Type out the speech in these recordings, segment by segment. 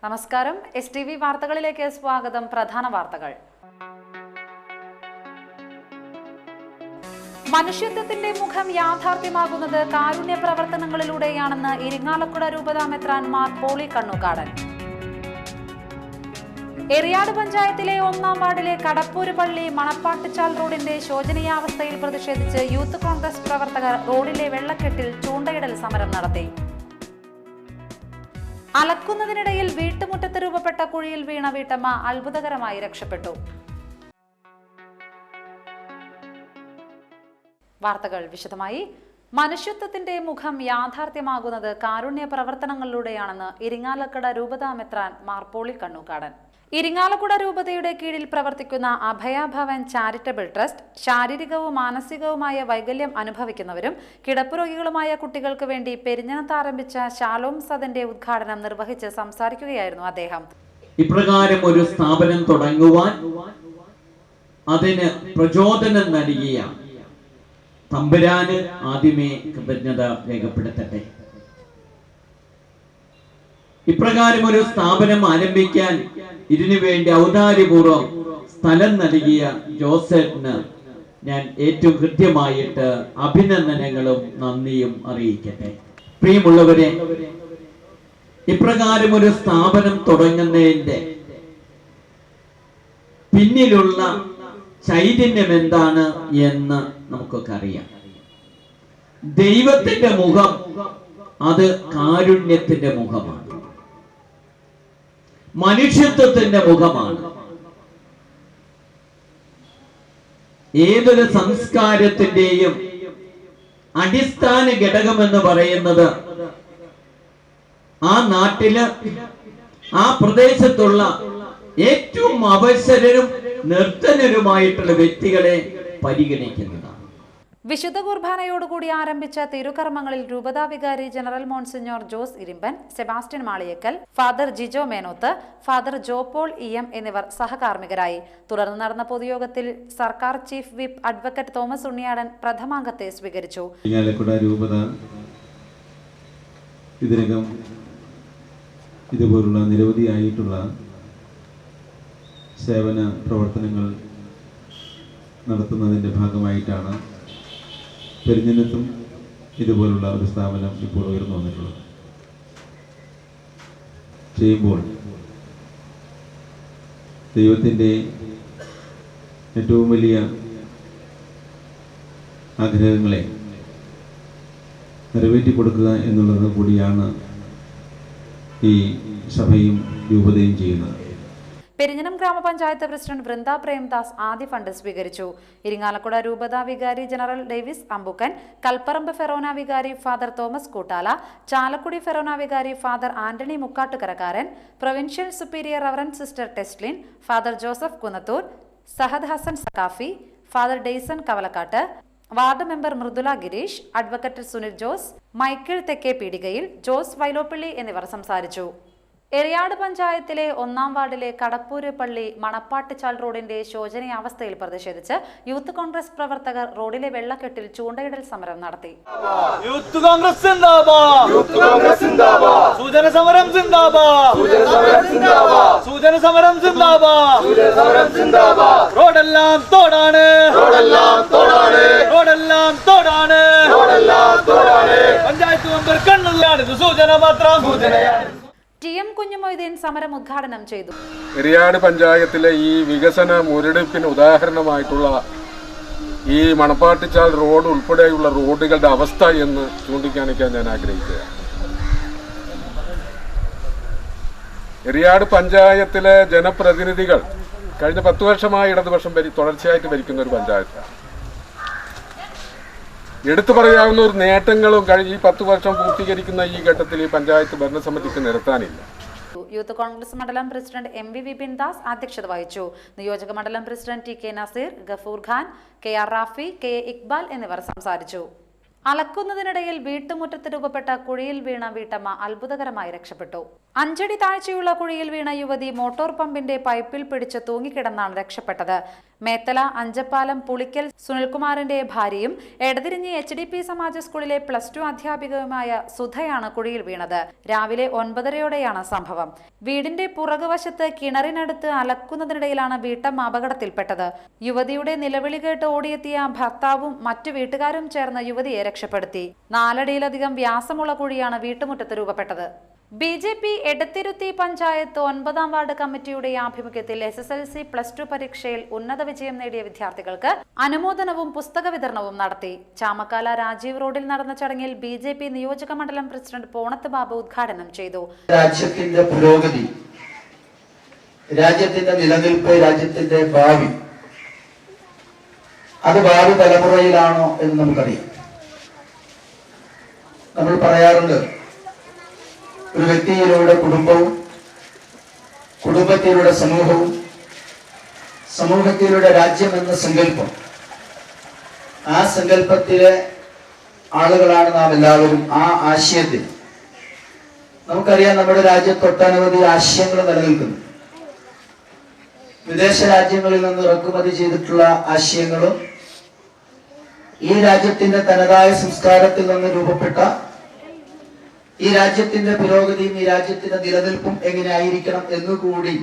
നമസ്കാരം. STV വാർത്തകളിലേക്ക് സ്വാഗതം. പ്രധാന വാർത്തകൾ. മനുഷ്യത്വത്തിന്റെ മുഖം യാഥാർത്ഥ്യമാകുന്നത് കാരുണ്യ പ്രവർത്തനങ്ങളിലൂടെയാണെന്ന് ഇരിങ്ങാലക്കുട രൂപതാ മെത്രാൻ മാർ പോളി കണ്ണൂക്കാടൻ. എറിയാട് പഞ്ചായത്തിലെ 1-ാം വാർഡിലെ കടപ്പൂര് പള്ളി മണപ്പാട്ടുചാൽ റോഡിന്റെ ശോചനീയാവസ്ഥയിൽ പ്രതിഷേധിച്ച് യൂത്ത് കോൺഗ്രസ് പ്രവർത്തകർ റോഡിലെ വെള്ളക്കെട്ടിൽ ചൂണ്ടയിടൽ സമരം നടത്തി. അലക്കുന്നതിനിടയിൽ വീട്ടുമുറ്റത്ത് രൂപപ്പെട്ട കുഴിയിൽ വീണ വീട്ടമ്മ അത്ഭുതകരമായി രക്ഷപ്പെട്ടു. വാർത്തകൾ വിശദമായി. മനുഷ്യത്വത്തിന്റെ മുഖം യാഥാർത്ഥ്യമാകുന്നത് കാരുണ്യ പ്രവർത്തനങ്ങളിലൂടെയാണെന്ന് ഇരിങ്ങാലക്കുട രൂപതാ മെത്രാൻ മാർ പോളി കണ്ണൂക്കാടൻ. ഇരിങ്ങാലക്കുട രൂപതയുടെ കീഴിൽ പ്രവർത്തിക്കുന്ന അഭയഭവൻ ചാരിറ്റബിൾ ട്രസ്റ്റ് ശാരീരികവും മാനസികവുമായ വൈകല്യം അനുഭവിക്കുന്നവരും കിടപ്പുരോഗികളുമായ കുട്ടികൾക്ക് വേണ്ടി പെരിഞ്ഞനത്ത് ആരംഭിച്ച ശാലോം സദന്റെ ഉദ്ഘാടനം നിർവഹിച്ച് സംസാരിക്കുകയായിരുന്നു അദ്ദേഹം. ഇപ്രകാരം ഒരു സ്ഥാപനം തുടങ്ങുവാൻ അതിന് പ്രചോദനം നൽകിയ തമ്പുരാന് ആദ്യമേ കൃതജ്ഞത രേഖപ്പെടുത്തട്ടെ. ഇപ്രകാരം ഒരു സ്ഥാപനം ആരംഭിക്കാൻ ഇതിനു വേണ്ടി ഔദാര്യപൂർവ്വം സ്ഥലം നൽകിയ ജോസഫിന് ഞാൻ ഏറ്റവും കൃത്യമായിട്ട് അഭിനന്ദനങ്ങളും നന്ദിയും അറിയിക്കട്ടെ. പ്രിയമുള്ളവരെ, ഇപ്രകാരം ഒരു സ്ഥാപനം തുടങ്ങുന്നതിന്റെ പിന്നിലുള്ള ചൈതന്യം എന്താണ് എന്ന് നമുക്കൊക്കെ അറിയാം. ദൈവത്തിന്റെ മുഖം അത് കാരുണ്യത്തിന്റെ മുഖമാണ്, മനുഷ്യത്വത്തിന്റെ മുഖമാണ്. ഏതൊരു സംസ്കാരത്തിന്റെയും അടിസ്ഥാന ഘടകമെന്ന് പറയുന്നത് ആ നാട്ടില് ആ പ്രദേശത്തുള്ള ഏറ്റവും അവസരരും നിർധനരുമായിട്ടുള്ള വ്യക്തികളെ പരിഗണിക്കുന്നതാണ്. വിശുദ്ധ കുർബാനയോടുകൂടി ആരംഭിച്ച തിരുകർമ്മങ്ങളിൽ രൂപതാ വികാരി general monsignor Jose Irimpan, Sebastian Maliyekkal, father Jijo Menoth, father Jopaul EM എന്നിവർ സഹകാർമ്മികരായി. തുടർന്ന് നടന്ന പൊതുയോഗത്തിൽ സർക്കാർ chief whip advocate Thomas Unniyadan പ്രഥമാംഗത്തെ സ്വീകരിച്ചു. ഇതിനകം ഇതുപോലുള്ള നിരവധിയായിട്ടുള്ള സേവന പ്രവർത്തനങ്ങൾ നടത്തുന്നതിൻ്റെ ഭാഗമായിട്ടാണ് പെരിഞ്ഞനത്തും ഇതുപോലുള്ള ഒരു സ്ഥാപനം ഇപ്പോൾ ഉയർന്നു വന്നിട്ടുള്ളത്. ചെയ്യുമ്പോൾ ദൈവത്തിൻ്റെ ഏറ്റവും വലിയ ആഗ്രഹങ്ങളെ നിറവേറ്റി കൊടുക്കുക എന്നുള്ളത് കൂടിയാണ് ഈ സഭയും രൂപതയും ചെയ്യുന്നത്. പെരിഞ്ഞനം ഗ്രാമപഞ്ചായത്ത് പ്രസിഡന്റ് വൃന്ദ പ്രേംദാസ് ആദ്യ ഫണ്ട് സ്വീകരിച്ചു. ഇരിങ്ങാലക്കുട രൂപതാ വികാരി ജനറൽ ഡേവിസ് അമ്പുക്കൻ, കൽപ്പറമ്പ് ഫെറോന വികാരി ഫാദർ തോമസ് കൂട്ടാല, ചാലക്കുടി ഫെറോന വികാരി father Antony Mukkattukarakkaran, provincial superior reverend sister Teslin, father Joseph Kunnathur, Sahad Hassan Saqafi, father Dayson Kavalakkat, ward member Mrudula Gireesh, advocate Sunil Jose, Michael Thekke Peedikayil, Jose Vyloppilli എന്നിവർ സംസാരിച്ചു. എറിയാട് പഞ്ചായത്തിലെ 1-ാം വാർഡിലെ കടപ്പൂര് പള്ളി മണപ്പാട്ടുചാൽ റോഡിന്റെ ശോചനീയാവസ്ഥയിൽ പ്രതിഷേധിച്ച് യൂത്ത് കോൺഗ്രസ് പ്രവർത്തകർ റോഡിലെ വെള്ളക്കെട്ടിൽ ചൂണ്ടയിടൽ സമരം നടത്തി. യൂത്ത് കോൺഗ്രസ് സിന്ദാബാദ്, സൂചന സമരം സിന്ദാബാദ്, സൂചന സമരം സിന്ദാബാദ്. റോഡെല്ലാം തോടാണ്, റോഡെല്ലാം തോടാണ്. പഞ്ചായത്ത് മെമ്പർ കണ്ണൂരിലാണ്, സൂചന മാത്രം. TM കുഞ്ഞുമൊയ്തീൻ സമരം ഉദ്ഘാടനം ചെയ്തു. എറിയാട് പഞ്ചായത്തിലെ ഈ വികസന മുരടിപ്പിന് ഉദാഹരണമായിട്ടുള്ള ഈ മണപ്പാട്ടുചാൽ റോഡ് ഉൾപ്പെടെയുള്ള റോഡുകളുടെ അവസ്ഥ എന്ന് ചൂണ്ടിക്കാണിക്കാൻ ഞാൻ ആഗ്രഹിക്കുകയാണ്. എറിയാട് പഞ്ചായത്തിലെ ജനപ്രതിനിധികൾ കഴിഞ്ഞ 10 വർഷമായി ഇടതുപക്ഷം തുടർച്ചയായിട്ട് ഭരിക്കുന്ന ഒരു പഞ്ചായത്താണ്. എടുത്തു പറയാവുന്ന ഒരു നേട്ടങ്ങളും ഈ 10 വർഷം പൂർത്തീകരിക്കുന്ന ഈ ഘട്ടത്തിൽ ഈ പഞ്ചായത്ത് ഭരണസമിതിക്ക് നിരത്താനില്ല. യൂത്ത് കോൺഗ്രസ് മണ്ഡലം പ്രസിഡന്റ് MV വിപിൻ ദാസ് അധ്യക്ഷത വഹിച്ചു. നിയോജക മണ്ഡലം president TK Naseer, Gafoor Khan, KR Rafi, KA Iqbal എന്നിവർ സംസാരിച്ചു. അലക്കുന്നതിനിടയിൽ വീട്ടുമുറ്റത്ത് രൂപപ്പെട്ട കുഴിയിൽ വീണ വീട്ടമ്മ അത്ഭുതകരമായി രക്ഷപ്പെട്ടു. 5 അടി താഴ്ചയുള്ള കുഴിയിൽ വീണ യുവതി മോട്ടോർ പമ്പിന്റെ പൈപ്പിൽ പിടിച്ച് തൂങ്ങിക്കിടന്നാണ് രക്ഷപ്പെട്ടത്. മേത്തല അഞ്ചപ്പാലം പുളിക്കൽ സുനിൽകുമാറിന്റെ ഭാര്യയും എടതിരിഞ്ഞി HDP സമാജ സ്കൂളിലെ +2 അധ്യാപികയുമായ സുധയാണ് കുഴിയിൽ വീണത്. രാവിലെ 9:30യോടെയാണ് സംഭവം. വീടിന്റെ പുറകുവശത്ത് കിണറിനടുത്ത് അലക്കുന്നതിനിടയിലാണ് വീട്ടമ്മ അപകടത്തിൽപ്പെട്ടത്. യുവതിയുടെ നിലവിളി കേട്ട് ഓടിയെത്തിയ ഭർത്താവും മറ്റു വീട്ടുകാരും ചേർന്ന് യുവതിയെ രക്ഷപ്പെടുത്തി. 4 അടിയിലധികം വ്യാസമുള്ള കുഴിയാണ് വീട്ടുമുറ്റത്ത് രൂപപ്പെട്ടത്. BJP എടത്തിരുത്തി പഞ്ചായത്ത് 9ാം വാർഡ് കമ്മിറ്റിയുടെ ആഭിമുഖ്യത്തിൽ SSLC +2 പരീക്ഷയിൽ ഉന്നത വിജയം നേടിയ വിദ്യാർത്ഥികൾക്ക് അനുമോദനവും പുസ്തക വിതരണവും നടത്തി. ചാമക്കാല രാജീവ് റോഡിൽ നടന്ന ചടങ്ങിൽ BJP നിയോജക മണ്ഡലം പ്രസിഡന്റ് പോണത്ത് ബാബു ഉദ്ഘാടനം ചെയ്തു. രാജ്യത്തിന്റെ പുരോഗതി, രാജ്യത്തിന്റെ നിലനിൽപ്പ്, രാജ്യത്തിന്റെ ഭാവി, അത് ഭാവി തലമുറയിലാണോ എന്ന് നമുക്കറിയാം. നമ്മൾ പറയാറുണ്ട്, ഒരു വ്യക്തിയിലൂടെ കുടുംബവും, കുടുംബത്തിലൂടെ സമൂഹവും, സമൂഹത്തിലൂടെ രാജ്യം എന്ന സങ്കല്പം. ആ സങ്കല്പത്തിലെ ആളുകളാണ് നാം എല്ലാവരും. ആ ആശയത്തിൽ നമുക്കറിയാം, നമ്മുടെ രാജ്യത്ത് ഒട്ടനവധി ആശയങ്ങൾ നിലനിൽക്കുന്നു. വിദേശ രാജ്യങ്ങളിൽ നിന്ന് ഇറക്കുമതി ചെയ്തിട്ടുള്ള ആശയങ്ങളും ഈ രാജ്യത്തിന്റെ തനതായ സംസ്കാരത്തിൽ നിന്ന് രൂപപ്പെട്ട ഈ രാജ്യത്തിന്റെ പുരോഗതിയും ഈ രാജ്യത്തിന്റെ നിലനിൽപ്പും എങ്ങനെയായിരിക്കണം എന്നുകൂടി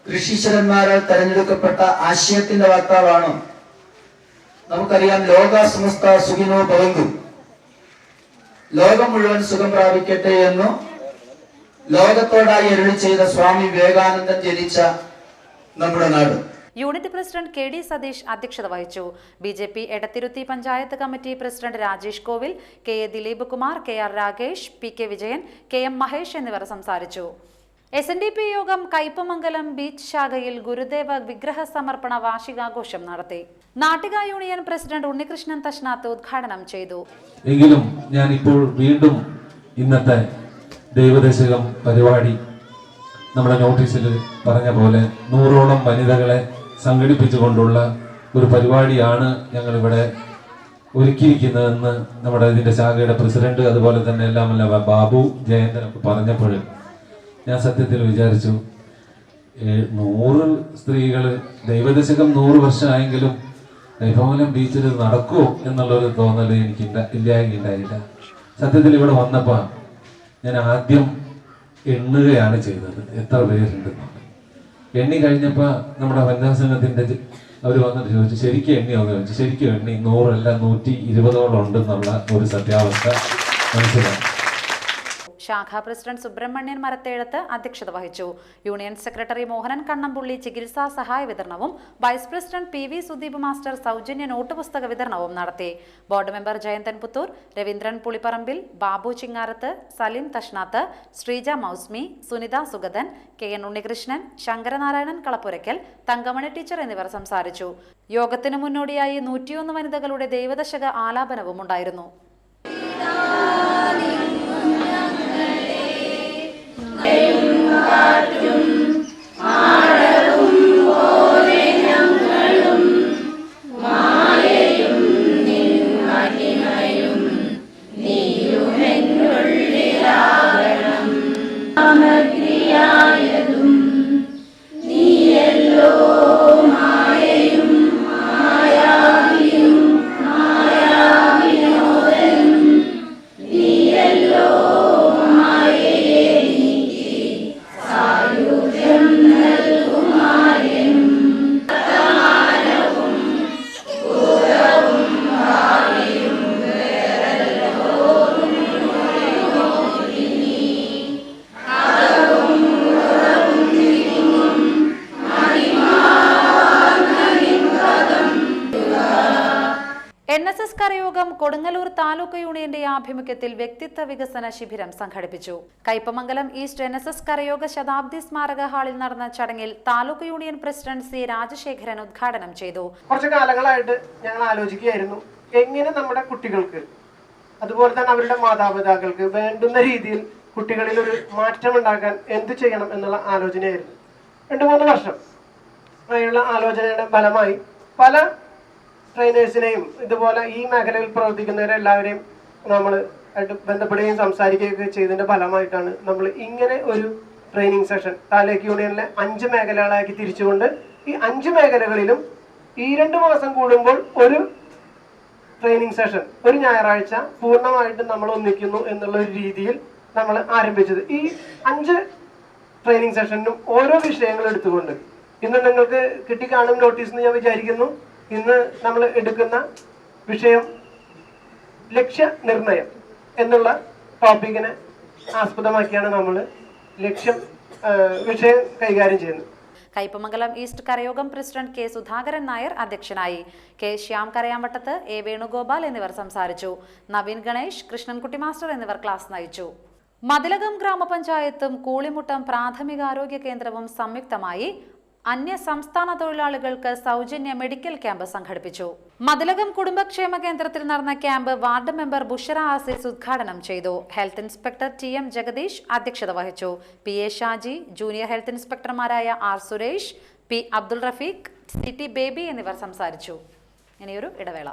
ഋഷീശ്വരന്മാരാൽ തെരഞ്ഞെടുക്കപ്പെട്ട ആശയത്തിന്റെ വക്താവാണ്. നമുക്കറിയാം, ലോക സമസ്ത സുഖിനോ ഭവന്തു, ലോകം മുഴുവൻ സുഖം പ്രാപിക്കട്ടെ എന്നു ലോകത്തോടായി അരുളി ചെയ്ത സ്വാമി വിവേകാനന്ദൻ ജനിച്ച നമ്മുടെ നാട്. യൂണിറ്റ് പ്രസിഡന്റ് KD സതീഷ് അധ്യക്ഷത വഹിച്ചു. BJP Edathiruthy panchayat committee president Rajesh Kovil, KA Dileep Kumar, KR Rakesh, PK Vijayan, KM Mahesh എന്നിവർ സംസാരിച്ചു. SNDP യോഗം കയ്പമംഗലം ബീച്ച് ശാഖയിൽ ഗുരുദേവ വിഗ്രഹ സമർപ്പണ വാർഷികാഘോഷം നടത്തി. നാട്ടിക യൂണിയൻ പ്രസിഡന്റ് ഉണ്ണികൃഷ്ണൻ തഷ്നാത്ത് ഉദ്ഘാടനം ചെയ്തു. എങ്കിലും ഞാൻ ഇപ്പോൾ വീണ്ടും ഇന്നത്തെ ദൈവദശകം പരിപാടി നമ്മുടെ നോട്ടീസിൽ പറഞ്ഞ പോലെ 100ഓളം വനിതകളെ സംഘടിപ്പിച്ചുകൊണ്ടുള്ള ഒരു പരിപാടിയാണ് ഞങ്ങളിവിടെ ഒരുക്കിയിരിക്കുന്നതെന്ന് നമ്മുടെ ഇതിന്റെ ശാഖയുടെ പ്രസിഡന്റ്, അതുപോലെ തന്നെ എല്ലാമല്ല ബാബു ജയന്തനൊക്കെ പറഞ്ഞപ്പോൾ ഞാൻ സത്യത്തിൽ വിചാരിച്ചു, 100 സ്ത്രീകൾ, ദൈവദശകം 100 വർഷമായെങ്കിലും കയ്പമംഗലം ബീച്ചിൽ നടക്കുമോ എന്നുള്ളൊരു തോന്നൽ എനിക്ക് ഉണ്ടായില്ല. സത്യത്തിൽ ഇവിടെ വന്നപ്പോൾ ഞാൻ ആദ്യം എണ്ണുകയാണ് ചെയ്തത്, എത്ര പേരുണ്ടെന്ന്. എണ്ണി കഴിഞ്ഞപ്പോൾ നമ്മുടെ വനിതാ സംഘത്തിന്റെ അവർ വന്നിട്ട് ചോദിച്ചു, ശരിക്കും എണ്ണിയോന്ന് ചോദിച്ചു. ശരിക്കും എണ്ണി 100 അല്ല 120ഓളം ഉണ്ടെന്നുള്ള ഒരു സത്യാവസ്ഥ മനസ്സിലായി. ശാഖാ പ്രസിഡന്റ് സുബ്രഹ്മണ്യൻ മരത്തേഴത്ത് അധ്യക്ഷത വഹിച്ചു. യൂണിയൻ സെക്രട്ടറി മോഹനൻ കണ്ണമ്പുള്ളി ചികിത്സാ സഹായ വിതരണവും vice president PV Sudeep master സൗജന്യ നോട്ട് പുസ്തക വിതരണവും നടത്തി. Board member Jayanthan Puthur, Raveendran Pulipparambil, Babu Chingarath, Salim Tashnath, Sreeja Mousmi, Sunitha Sugathan, KN Unnikrishnan, Sankaranarayanan Kalappurakkal, Thankamani teacher എന്നിവർ സംസാരിച്ചു. യോഗത്തിനു മുന്നോടിയായി 101 വനിതകളുടെ ദൈവദശക ആലാപനവും ഉണ്ടായിരുന്നു. NSS കരയോഗം കൊടുങ്ങല്ലൂർ താലൂക്ക് യൂണിയന്റെ ആഭിമുഖ്യത്തിൽ വ്യക്തിത്വ വികസന ശിബിരം സംഘടിപ്പിച്ചു. കയ്പമംഗലം ഈസ്റ്റ് NSS കരയോഗ ശതാബ്ദി സ്മാരക ഹാളിൽ നടന്ന ചടങ്ങിൽ taluk union president C Rajasekharan ഉദ്ഘാടനം ചെയ്തു. കുറച്ചു കാലങ്ങളായിട്ട് ഞങ്ങൾ ആലോചിക്കുകയായിരുന്നു, എങ്ങനെ നമ്മുടെ കുട്ടികൾക്ക് അതുപോലെ തന്നെ അവരുടെ മാതാപിതാക്കൾക്ക് വേണ്ടുന്ന രീതിയിൽ കുട്ടികളിൽ ഒരു മാറ്റം ഉണ്ടാക്കാൻ എന്ത് ചെയ്യണം എന്നുള്ള ആലോചനയായിരുന്നു. 2-3 വർഷം അതിനുള്ള ആലോചനയുടെ ഫലമായി പല ട്രെയിനേഴ്സിനെയും ഇതുപോലെ ഈ മേഖലയിൽ പ്രവർത്തിക്കുന്നവരെല്ലാവരെയും നമ്മൾ ബന്ധപ്പെടുകയും സംസാരിക്കുകയൊക്കെ ചെയ്തതിൻ്റെ ഫലമായിട്ടാണ് നമ്മൾ ഇങ്ങനെ ഒരു ട്രെയിനിങ് സെഷൻ താലൂക്ക് യൂണിയനിലെ 5 മേഖലകളാക്കി തിരിച്ചുകൊണ്ട് ഈ 5 മേഖലകളിലും ഈ 2 മാസം കൂടുമ്പോൾ ഒരു ട്രെയിനിങ് സെഷൻ, ഒരു ഞായറാഴ്ച പൂർണ്ണമായിട്ടും നമ്മൾ ഒന്നിക്കുന്നു എന്നുള്ള ഒരു രീതിയിൽ നമ്മൾ ആരംഭിച്ചത്. ഈ 5 ട്രെയിനിങ് സെഷനും ഓരോ വിഷയങ്ങൾ എടുത്തുകൊണ്ട് ഇന്ന് നിങ്ങൾക്ക് കിട്ടിക്കാണും നോട്ടീസ് എന്ന് ഞാൻ വിചാരിക്കുന്നു. ഇന്ന് നമ്മൾ എടുക്കുന്ന വിഷയം ലക്ഷ്യ നിർണയം എന്നുള്ള ടോപ്പിക്കിനെ ആസ്പദമാക്കിയാണ് നമ്മൾ വിഷയം കൈകാര്യം ചെയ്യുന്നത്. കയ്പമംഗലം ഈസ്റ്റ് കരയോഗം പ്രസിഡന്റ് കെ സുധാകരൻ നായർ അധ്യക്ഷനായി. കെ ശ്യാം കരയാമ്പട്ടത്ത്, എ വേണുഗോപാൽ എന്നിവർ സംസാരിച്ചു. നവീൻ ഗണേഷ്, കൃഷ്ണൻകുട്ടി മാസ്റ്റർ എന്നിവർ ക്ലാസ് നയിച്ചു. മതിലകം ഗ്രാമപഞ്ചായത്തും കൂളിമുട്ടം പ്രാഥമികാരോഗ്യ കേന്ദ്രവും സംയുക്തമായി അന്യ സംസ്ഥാന തൊഴിലാളികൾക്ക് സൗജന്യ മെഡിക്കൽ ക്യാമ്പ് സംഘടിപ്പിച്ചു. മതിലകം കുടുംബക്ഷേമ കേന്ദ്രത്തിൽ നടന്ന camp ward member Bushara Asis ഉദ്ഘാടനം ചെയ്തു. ഹെൽത്ത് ഇൻസ്പെക്ടർ TM ജഗദീഷ് അധ്യക്ഷത വഹിച്ചു. PA ഷാജി, ജൂനിയർ ഹെൽത്ത് ഇൻസ്പെക്ടർമാരായ R Suresh, P Abdul Rafeeq, CT Baby എന്നിവർ സംസാരിച്ചു. ഇനിയൊരു ഇടവേള.